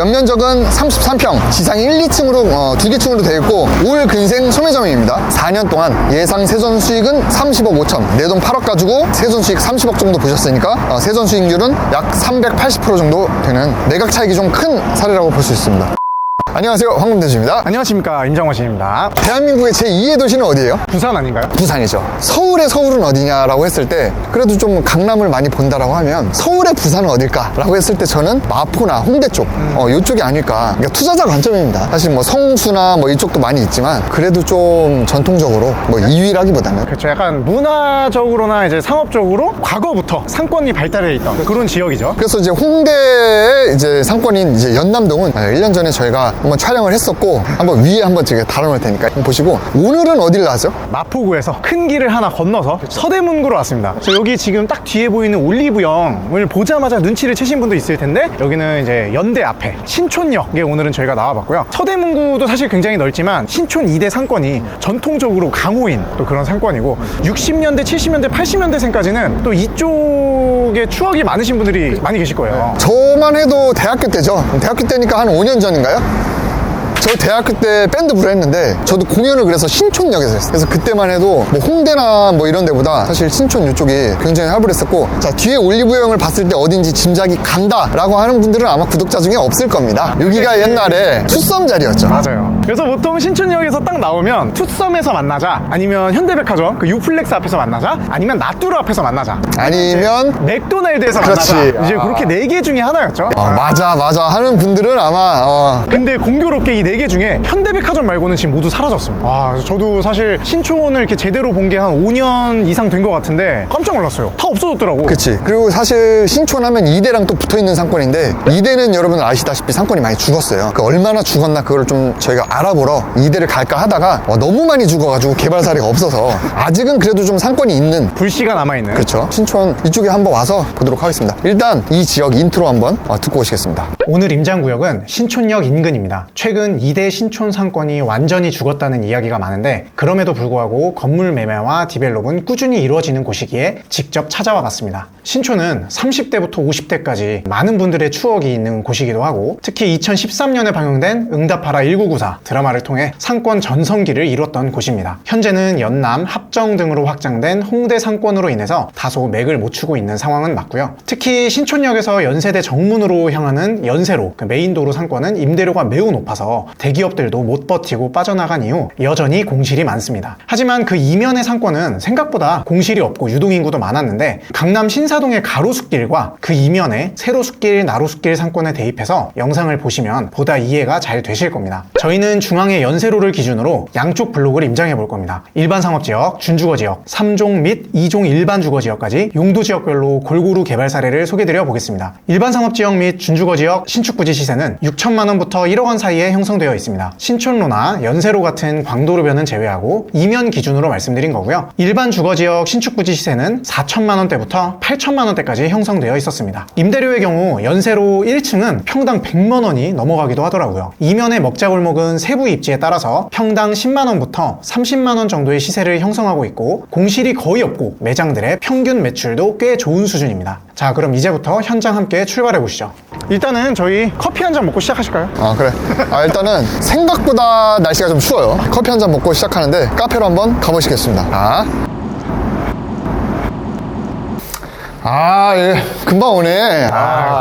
연면적은 33평, 지상 1, 2층으로 2개층으로 되어 있고 올 근생 소매점입니다. 4년 동안 예상 세전 수익은 30억 5천, 내돈 8억 가지고 세전 수익 30억 정도 보셨으니까 세전 수익률은 약 380% 정도 되는 매각 차익이 좀 큰 사례라고 볼 수 있습니다. 안녕하세요, 황금대주입니다. 안녕하십니까, 임정원입니다. 대한민국의 제2의 도시는 어디예요? 부산 아닌가요? 부산이죠. 서울의 서울은 어디냐라고 했을 때 그래도 좀 강남을 많이 본다라고 하면 서울의 부산은 어딜까라고 했을 때 저는 마포나 홍대 쪽 이쪽이 아닐까. 그러니까 투자자 관점입니다. 사실 뭐 성수나 뭐 이쪽도 많이 있지만 그래도 좀 전통적으로 뭐 2위라기보다는 그렇죠. 약간 문화적으로나 이제 상업적으로 과거부터 상권이 발달해 있던 그런 지역이죠. 그래서 이제 홍대의 이제 상권인 이제 연남동은 1년 전에 저희가 한번 촬영을 했었고 한번 위에 한번 제가 달아놓을 테니까 한번 보시고, 오늘은 어딜 나왔죠? 마포구에서 큰 길을 하나 건너서 서대문구로 왔습니다. 여기 지금 딱 뒤에 보이는 올리브영을 보자마자 눈치를 채신 분도 있을 텐데, 여기는 이제 연대 앞에 신촌역에 오늘은 저희가 나와봤고요. 서대문구도 사실 굉장히 넓지만 신촌 2대 상권이 전통적으로 강호인 또 그런 상권이고, 60년대, 70년대, 80년대생까지는 또 이쪽에 추억이 많으신 분들이 많이 계실 거예요. 저만 해도 대학교 때죠. 대학교 때니까 한 5년 전인가요? 저 대학교 때 밴드 했는데 저도 공연을 그래서 신촌역에서 했어요. 그래서 그때만 해도 뭐 홍대나 뭐 이런 데보다 사실 신촌 이쪽이 굉장히 활발했었고, 자, 뒤에 올리브영을 봤을 때 어딘지 짐작이 간다라고 하는 분들은 아마 구독자 중에 없을 겁니다. 여기가 옛날에 투썸 자리였죠. 맞아요. 그래서 보통 신촌역에서 딱 나오면 투썸에서 만나자, 아니면 현대백화점 그 유플렉스 앞에서 만나자, 아니면 나뚜루 앞에서 만나자, 아니면 맥도날드에서 그렇지. 만나자. 이제 그렇게 4개 중에 하나였죠. 맞아 하는 분들은 아마 근데 공교롭게 이 4개 중에 현대백화점 말고는 지금 모두 사라졌습니다. 저도 사실 신촌을 이렇게 제대로 본 게 한 5년 이상 된 것 같은데 깜짝 놀랐어요. 다 없어졌더라고. 그치. 그리고 사실 신촌 하면 2대랑 또 붙어있는 상권인데 2대는 여러분 아시다시피 상권이 많이 죽었어요. 그 얼마나 죽었나 그걸 좀 저희가 알아보러 2대를 갈까 하다가 너무 많이 죽어가지고 개발 사례가 없어서 아직은 그래도 좀 상권이 있는 불씨가 남아있는. 그렇죠. 신촌 이쪽에 한번 와서 보도록 하겠습니다. 일단 이 지역 인트로 한번 듣고 오시겠습니다. 오늘 임장구역은 신촌역 인근입니다. 최근 2대 신촌 상권이 완전히 죽었다는 이야기가 많은데, 그럼에도 불구하고 건물 매매와 디벨롭은 꾸준히 이루어지는 곳이기에 직접 찾아와 봤습니다. 신촌은 30대부터 50대까지 많은 분들의 추억이 있는 곳이기도 하고, 특히 2013년에 방영된 응답하라 1994 드라마를 통해 상권 전성기를 이뤘던 곳입니다. 현재는 연남, 합정 등으로 확장된 홍대 상권으로 인해서 다소 맥을 못 추고 있는 상황은 맞고요. 특히 신촌역에서 연세대 정문으로 향하는 연세로, 그 메인도로 상권은 임대료가 매우 높아서 대기업들도 못 버티고 빠져나간 이후 여전히 공실이 많습니다. 하지만 그 이면의 상권은 생각보다 공실이 없고 유동인구도 많았는데, 강남 신사동의 가로수길과 그 이면의 세로수길, 나로수길 상권에 대입해서 영상을 보시면 보다 이해가 잘 되실 겁니다. 저희는 중앙의 연세로를 기준으로 양쪽 블록을 임장해 볼 겁니다. 일반 상업지역, 준주거지역, 3종 및 2종 일반 주거지역까지 용도지역별로 골고루 개발 사례를 소개드려 보겠습니다. 일반 상업지역 및 준주거지역 신축부지 시세는 6천만 원부터 1억 원 사이에 형성되어 있습니다. 신촌로나 연세로 같은 광도로변은 제외하고 이면 기준으로 말씀드린 거고요. 일반 주거지역 신축부지 시세는 4천만 원대부터 8천만 원대까지 형성되어 있었습니다. 임대료의 경우 연세로 1층은 평당 100만 원이 넘어가기도 하더라고요. 이면의 먹자골목은 세부 입지에 따라서 평당 10만 원부터 30만 원 정도의 시세를 형성하고 있고, 공실이 거의 없고 매장들의 평균 매출도 꽤 좋은 수준입니다. 자, 그럼 이제부터 현장 함께 출발해 보시죠. 일단은 저희 커피 한 잔 먹고 시작하실까요? 그래. 일단은 생각보다 날씨가 좀 추워요. 커피 한 잔 먹고 시작하는데 카페로 한번 가보시겠습니다. 예. 금방 오네.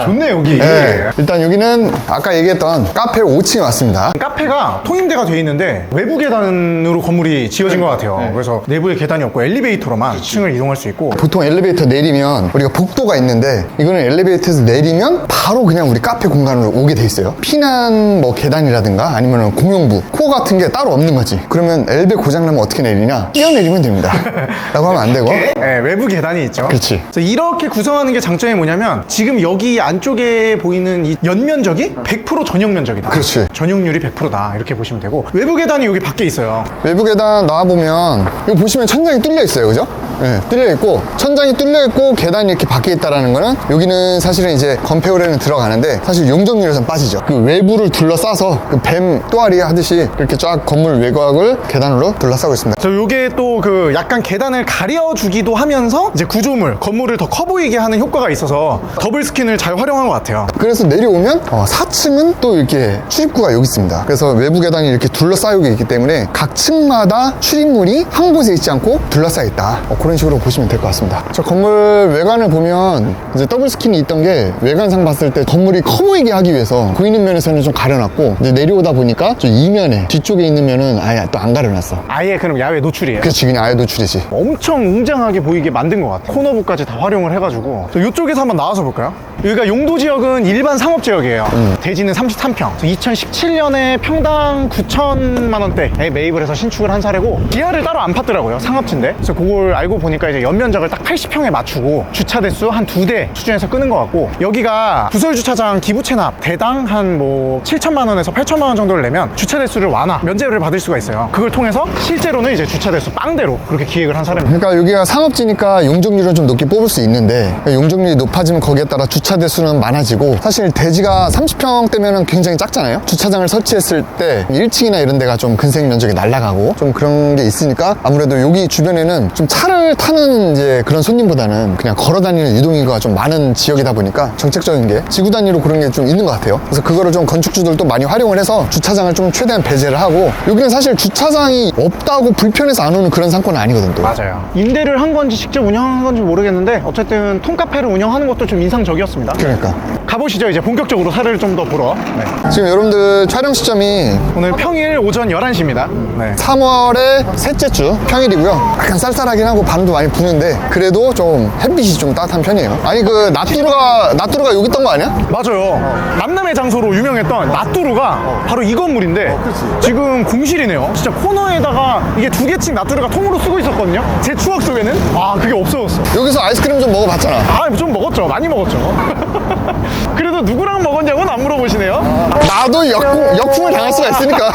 좋네, 여기. 네. 일단 여기는 아까 얘기했던 카페 5층에 왔습니다. 카페가 통임대가 되어 있는데 외부 계단으로 건물이 지어진 것 같아요. 그래서 내부에 계단이 없고 엘리베이터로만 층을 이동할 수 있고, 보통 엘리베이터 내리면 우리가 복도가 있는데 이거는 엘리베이터에서 내리면 바로 그냥 우리 카페 공간으로 오게 돼 있어요. 피난 뭐 계단이라든가 아니면 공용부, 코어 같은 게 따로 없는 거지. 그러면 엘베 고장나면 어떻게 내리냐? 뛰어내리면 됩니다. 라고 하면 안 되고. 네, 외부 계단이 있죠. 그렇지. 이렇게 구성하는 게 장점이 뭐냐면, 지금 여기 안쪽에 보이는 이 연면적이 100% 전용 면적이다. 그렇지. 전용률이 100%다 이렇게 보시면 되고, 외부 계단이 여기 밖에 있어요. 외부 계단 나와보면 이거 보시면 천장이 뚫려 있어요. 그죠? 네, 뚫려 있고, 천장이 뚫려 있고 계단이 이렇게 밖에 있다라는 거는 여기는 사실은 이제 건폐홀에는 들어가는데 사실 용적률에선 빠지죠. 그 외부를 둘러싸서 그 뱀 또아리 하듯이 이렇게 쫙 건물 외곽을 계단으로 둘러싸고 있습니다. 요게 또 그 약간 계단을 가려주기도 하면서 이제 구조물, 건물을 더 커 보이게 하는 효과가 있어서 더블 스킨을 잘 활용한 것 같아요. 그래서 내려오면 4층은 또 이렇게 출입구가 여기 있습니다. 그래서 외부 계단이 이렇게 둘러싸이고 있기 때문에 각 층마다 출입문이 한 곳에 있지 않고 둘러싸여 있다. 그런 식으로 보시면 될 것 같습니다. 저 건물 외관을 보면 이제 더블 스킨이 있던 게 외관상 봤을 때 건물이 커 보이게 하기 위해서 보이는 면에서는 좀 가려놨고 이제 내려오다 보니까 좀 이면에 뒤쪽에 있는 면은 아예 또 안 가려놨어. 아예 그럼 야외 노출이에요? 그렇지, 그냥 아예 노출이지. 엄청 웅장하게 보이게 만든 것 같아요. 코너부까지 다 활용을 해가지고. 이쪽에서 한번 나와서 볼까요? 여기가 용도 지역은 일반 상업 지역이에요. 대지는 33평. 2017년에 평당 9천만 원대에 매입을 해서 신축을 한 사례고 지하를 따로 안 팠더라고요. 상업지인데. 그래서 그걸 알고 보니까 이제 연면적을 딱 80평에 맞추고 주차 대수 한 2대 수준에서 끄는 것 같고 여기가 부설 주차장 기부 체납 대당 한 뭐 7천만 원에서 8천만 원 정도를 내면 주차 대수를 완화 면제를 받을 수가 있어요. 그걸 통해서 실제로는 이제 주차 대수 빵대로 그렇게 기획을 한 사례입니다. 그러니까 여기가 상업지니까 용적률은 좀 높게 뽑을 수 있는데 용적률이 높아지면 거기에 따라 주차 대수는 많아지고 사실 대지가 30평대면은 굉장히 작잖아요. 주차장을 설치했을 때 1층이나 이런 데가 좀 근생 면적이 날아가고 좀 그런 게 있으니까 아무래도 여기 주변에는 좀 차를 타는 이제 그런 손님보다는 그냥 걸어 다니는 유동인구가 좀 많은 지역이다 보니까 정책적인 게 지구 단위로 그런 게 좀 있는 것 같아요. 그래서 그거를 좀 건축주들도 많이 활용을 해서 주차장을 좀 최대한 배제를 하고 여기는 사실 주차장이 없다고 불편해서 안 오는 그런 상권은 아니거든 또. 맞아요. 임대를 한 건지 직접 운영한 건지 모르겠는데 어쨌든 통카페를 운영하는 것도 좀 인상적이었습니다. 그러니까 가보시죠. 이제 본격적으로 사례를 좀 더 보러. 네. 지금 여러분들 촬영 시점이 오늘 평일 오전 11시입니다. 네. 3월의 셋째 주 평일이고요. 약간 쌀쌀하긴 하고 바람도 많이 부는데 그래도 좀 햇빛이 좀 따뜻한 편이에요. 아니 그 나뚜루가 여기 있던 거 아니야? 맞아요. 만남의 장소로 유명했던 나뚜루가 바로 이 건물인데 지금 공실이네요. 진짜 코너에다가 이게 2개층 나뚜루가 통으로 쓰고 있었거든요. 제 추억 속에는 그게 없어졌어. 여기서 아이스크림 좀 먹어봤잖아. 좀 먹었죠. 많이 먹었죠. 그래도 누구랑 먹었냐고는 안 물어보시네요. 나도 역풍을 당할 수가 있으니까.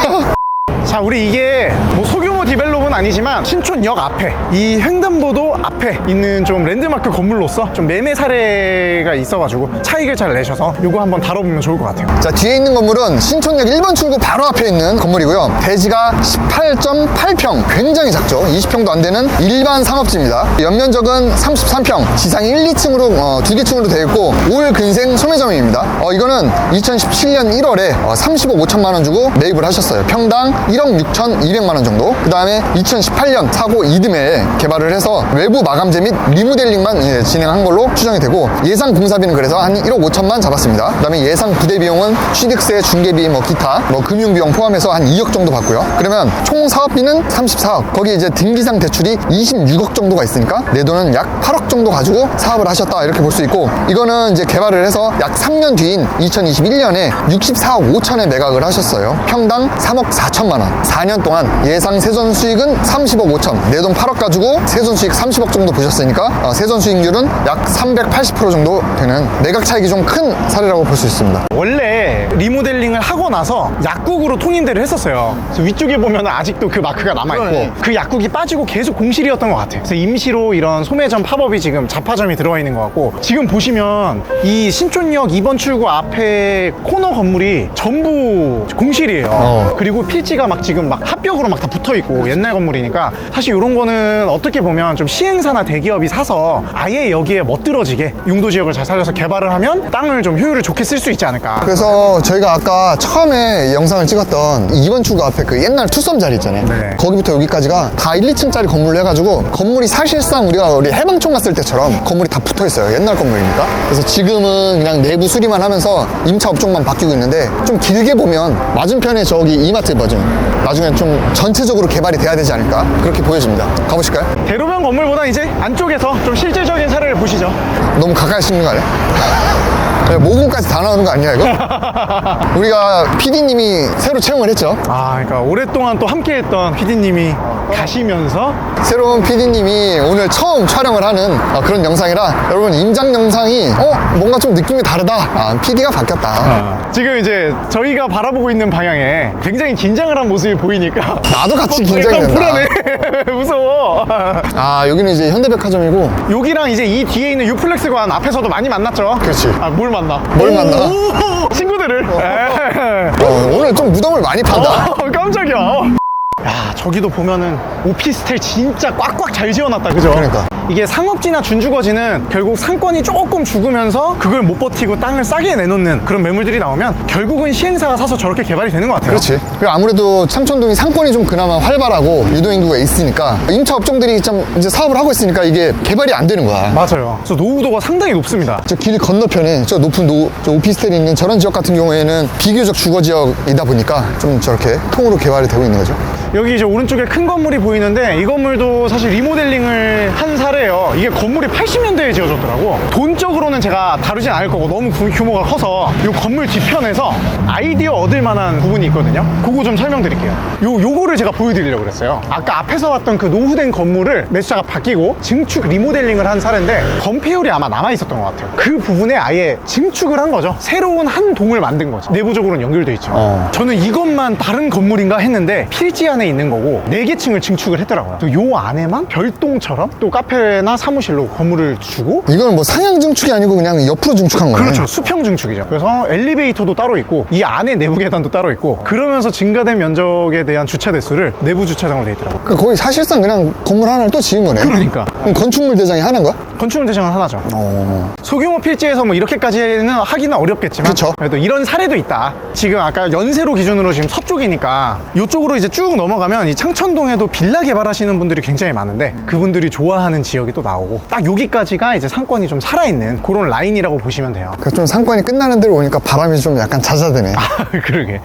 자, 우리 이게 뭐 소규모 디벨롭은 아니지만 신촌역 앞에 이 횡단보도 앞에 있는 좀 랜드마크 건물로서 좀 매매 사례가 있어가지고 차익을 잘 내셔서 요거 한번 다뤄보면 좋을 것 같아요. 자, 뒤에 있는 건물은 신촌역 1번 출구 바로 앞에 있는 건물이고요. 대지가 18.8평, 굉장히 작죠. 20평도 안 되는 일반 상업지입니다. 연면적은 33평, 지상이 1, 2층으로 2개 층으로 되어 있고 올 근생 소매점입니다. 이거는 2017년 1월에 30억 5천만 원 주고 매입을 하셨어요. 평당 1억 6,200만 원 정도. 그 다음에 2018년 사고 이듬해에 개발을 해서 외부 마감재 및 리모델링만 이제 진행한 걸로 추정이 되고 예상 공사비는 그래서 한 1억 5천만 잡았습니다. 그 다음에 예상 부대 비용은 취득세, 중개비, 뭐 기타, 뭐 금융 비용 포함해서 한 2억 정도 받고요. 그러면 총 사업비는 34억. 거기 이제 등기상 대출이 26억 정도가 있으니까 내 돈은 약 8억 정도 가지고 사업을 하셨다 이렇게 볼 수 있고 이거는 이제 개발을 해서 약 3년 뒤인 2021년에 64억 5천에 매각을 하셨어요. 평당 3억 4천만 원. 4년 동안 예상 세전 수익은 30억 5천. 내 돈 8억 가지고 세전 수익 30억 정도 보셨으니까 세전 수익률은 약 380% 정도 되는 매각 차익이 좀 큰 사례라고 볼 수 있습니다. 원래 리모델링을 하고 나서 약국으로 통임대를 했었어요. 그래서 위쪽에 보면 아직도 그 마크가 남아있고 그 약국이 빠지고 계속 공실이었던 것 같아요. 그래서 임시로 이런 소매점 팝업이 지금 잡화점이 들어와 있는 것 같고 지금 보시면 이 신촌역 2번 출구 앞에 코너 건물이 전부 공실이에요. 그리고 필지가 막 지금 막 합벽으로 막 다 붙어있고 옛날 건물이니까 사실 이런 거는 어떻게 보면 좀 시행사나 대기업이 사서 아예 여기에 멋들어지게 용도 지역을 잘 살려서 개발을 하면 땅을 좀 효율을 좋게 쓸 수 있지 않을까. 그래서 저희가 아까 처음에 영상을 찍었던 2번 출구 앞에 그 옛날 투썸 자리 있잖아요. 네. 거기부터 여기까지가 다 1, 2층짜리 건물로 해가지고 건물이 사실상 우리 해방촌 갔을 때처럼 건물이 다 붙어 있어요. 옛날 건물이니까. 그래서 지금은 그냥 내부 수리만 하면서 임차 업종만 바뀌고 있는데 좀 길게 보면 맞은편에 저기 이마트 버전 나중에 좀 전체적으로 개발이 돼야 되지 않을까 그렇게 보여집니다. 가보실까요? 대로변 건물보다 이제 안쪽에서 좀 실질적인 사례를 보시죠. 너무 가까이 찍는 거 아니야? 모공까지 다 나오는 거 아니야 이거? 우리가 PD님이 새로 채용을 했죠. 그러니까 오랫동안 또 함께했던 PD님이 가시면서 새로운 PD님이 오늘 처음 촬영을 하는 그런 영상이라 여러분 임장 영상이 뭔가 좀 느낌이 다르다. PD가 바뀌었다. 지금 이제 저희가 바라보고 있는 방향에 굉장히 긴장을 한 모습이 보이니까 나도 같이 긴장이 약간 된다. 불안해. 무서워. 여기는 이제 현대백화점이고 여기랑 이제 이 뒤에 있는 유플렉스관 앞에서도 많이 만났죠. 그렇지. 뭘 만나? 뭘 만나? 친구들을. 오늘 좀 무덤을 많이 판다. 깜짝이야. 야, 저기도 보면은 오피스텔 진짜 꽉꽉 잘 지어놨다, 그죠? 그러니까. 이게 상업지나 준주거지는 결국 상권이 조금 죽으면서 그걸 못 버티고 땅을 싸게 내놓는 그런 매물들이 나오면 결국은 시행사가 사서 저렇게 개발이 되는 것 같아요. 그렇지. 그리고 아무래도 창천동이 상권이 좀 그나마 활발하고 유도인구가 있으니까 임차 업종들이 좀 이제 사업을 하고 있으니까 이게 개발이 안 되는 거야. 맞아요. 그래서 노후도가 상당히 높습니다. 저 길 건너편에 저 높은 저 오피스텔이 있는 저런 지역 같은 경우에는 비교적 주거 지역이다 보니까 좀 저렇게 통으로 개발이 되고 있는 거죠. 여기 이제 오른쪽에 큰 건물이 보이는데 이 건물도 사실 리모델링을 한 사례예요. 이게 건물이 80년대에 지어졌더라고. 돈적으로는 제가 다루진 않을 거고 너무 규모가 커서 이 건물 뒤편에서 아이디어 얻을 만한 부분이 있거든요. 그거 좀 설명드릴게요. 요거를 제가 보여드리려고 그랬어요. 아까 앞에서 봤던 그 노후된 건물을 매수자가 바뀌고 증축 리모델링을 한 사례인데 건폐율이 아마 남아있었던 것 같아요. 그 부분에 아예 증축을 한 거죠. 새로운 한 동을 만든 거죠. 내부적으로는 연결돼 있죠. 저는 이것만 다른 건물인가 했는데 필지 안에 있는 거고 4개 층을 증축을 했더라고요. 또 요 안에만 별동처럼 또 카페나 사무실로 건물을 주고 이건 뭐 상향 증축이 아니고 그냥 옆으로 증축한 거네. 그렇죠. 수평 증축이죠. 그래서 엘리베이터도 따로 있고 이 안에 내부 계단도 따로 있고 그러면서 증가된 면적에 대한 주차 대수를 내부 주차장으로 돼 있더라고요. 그러니까 거의 사실상 그냥 건물 하나를 또 지은 거네. 그러니까 그럼 건축물 대장이 하나인가? 건축물 대장은 하나죠. 소규모 필지에서 뭐 이렇게까지는 하기는 어렵겠지만 그쵸. 그래도 이런 사례도 있다. 지금 아까 연세로 기준으로 지금 서쪽이니까 이쪽으로 이제 쭉 넘어가면 이 창천동에도 빌라 개발하시는 분들이 굉장히 많은데 그분들이 좋아하는 지역이 또 나오고 딱 여기까지가 이제 상권이 좀 살아있는 그런 라인이라고 보시면 돼요. 그러니까 좀 상권이 끝나는 데로 오니까 바람이 좀 약간 잦아드네. 그러게.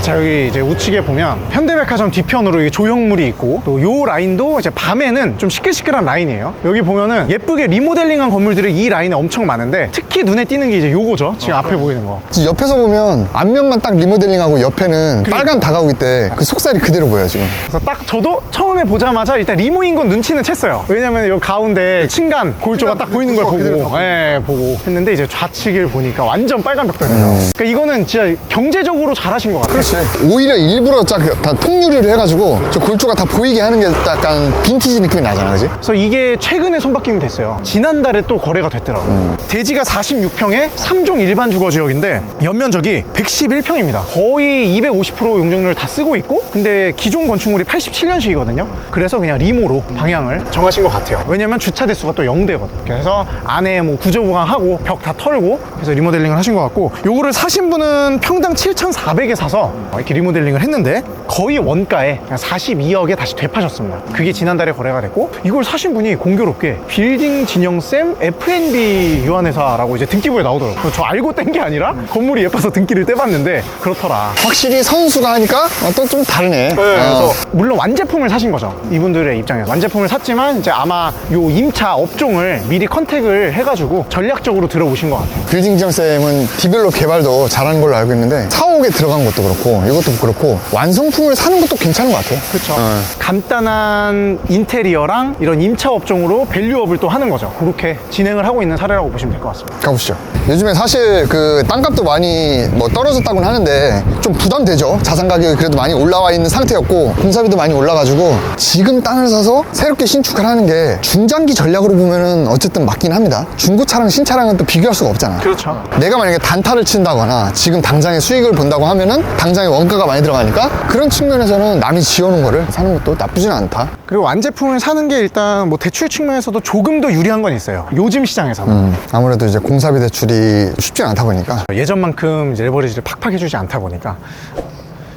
자, 여기 이제 우측에 보면 현대백화점 뒤편으로 이 조형물이 있고 또 요 라인도 이제 밤에는 좀 시끌시끌한 라인이에요. 여기 보면은 예쁘게 리모델링한 건물들이 이 라인에 엄청 많은데 특히 눈에 띄는 게 이제 요거죠. 지금 앞에 보이는 거. 지금 옆에서 보면 앞면만 딱 리모델링하고 옆에는 빨간 다가오기 때 그 속살이 그대로 보여 지금. 그래서 딱 저도 처음에 보자마자 일단 리모인 건 눈치는 챘어요. 왜냐면 요 가운데 층간 골조가 딱 보이는 걸 보고, 예, 보고 했는데 이제 좌측을 보니까 완전 빨간 벽돌이에요. 그러니까 이거는 진짜 경제적으로 잘하신 것 같아요. 그렇지. 오히려 일부러 다 통유리를 해가지고 저 골조가 다 보이게 하는 게 약간 빈티지 느낌이 나잖아, 그지? 그래서 이게 최근에 손바뀜이 됐어요. 지난달에 또 거래가 됐더라고요. 대지가 46평에 3종 일반 주거지역인데 연면적이 111평입니다. 거의 250% 용적률을 다 쓰고 있고 근데 기존 건축물이 87년식이거든요. 그래서 그냥 리모로 방향을 정하신 것 같아요. 왜냐면 주차 대수가 또 0대거든. 그래서 안에 뭐 구조 보강하고 벽 다 털고 그래서 리모델링을 하신 것 같고 요거를 사신 분은 평당 7,400에 사서 이렇게 리모델링을 했는데 거의 원가에 42억에 다시 되파셨습니다. 그게 지난달에 거래가 됐고 이걸 사신 분이 공교롭게 빌딩 진영쌤 F&B 유한회사라고 이제 등기부에 나오더라고요. 저 알고 뗀 게 아니라 건물이 예뻐서 등기를 떼봤는데 그렇더라. 확실히 선수가 하니까 또 좀 다르네. 그래서 물론 완제품을 사신 거죠. 이분들의 입장에서 완제품을 샀지만 이제 아마 요 임차 업종을 미리 컨택을 해가지고 전략적으로 들어오신 것 같아요. 빌딩 지정쌤은 디벨롭 개발도 잘하는 걸로 알고 있는데 사옥에 들어간 것도 그렇고 이것도 그렇고 완성품을 사는 것도 괜찮은 것 같아요. 그렇죠. 간단한 인테리어랑 이런 임차 업종으로 밸류업을 또 하는 거죠. 그렇게 진행을 하고 있는 사례라고 보시면 될 것 같습니다. 가보시죠. 요즘에 사실 그 땅값도 많이 뭐 떨어졌다고는 하는데 좀 부담되죠. 자산 가격이 그래도 많이 올라와 있는 상태였고 공사비도 많이 올라가지고 지금 땅을 사서 새롭게 신축을 하는 게 중장기 전략으로 보면은 어쨌든 맞긴 합니다. 중고차랑 신차랑은 또 비교할 수가 없잖아. 그렇죠. 내가 만약에 단타를 친다거나 지금 당장의 수익을 본다고 하면은 당장의 원가가 많이 들어가니까 그런 측면에서는 남이 지어놓은 거를 사는 것도 나쁘지는 않다. 그리고 완제품을 사는 게 일단 뭐 대출 측면에서도 조금 더 유리한 건 있어요. 요즘 시장에서는. 아무래도 이제 공사비 대출이 쉽지 않다 보니까 예전만큼 이제 레버리지를 팍팍 해주지 않다 보니까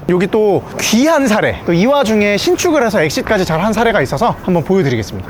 여기 또 귀한 사례 또 이 와중에 신축을 해서 엑시트까지 잘 한 사례가 있어서 한번 보여드리겠습니다.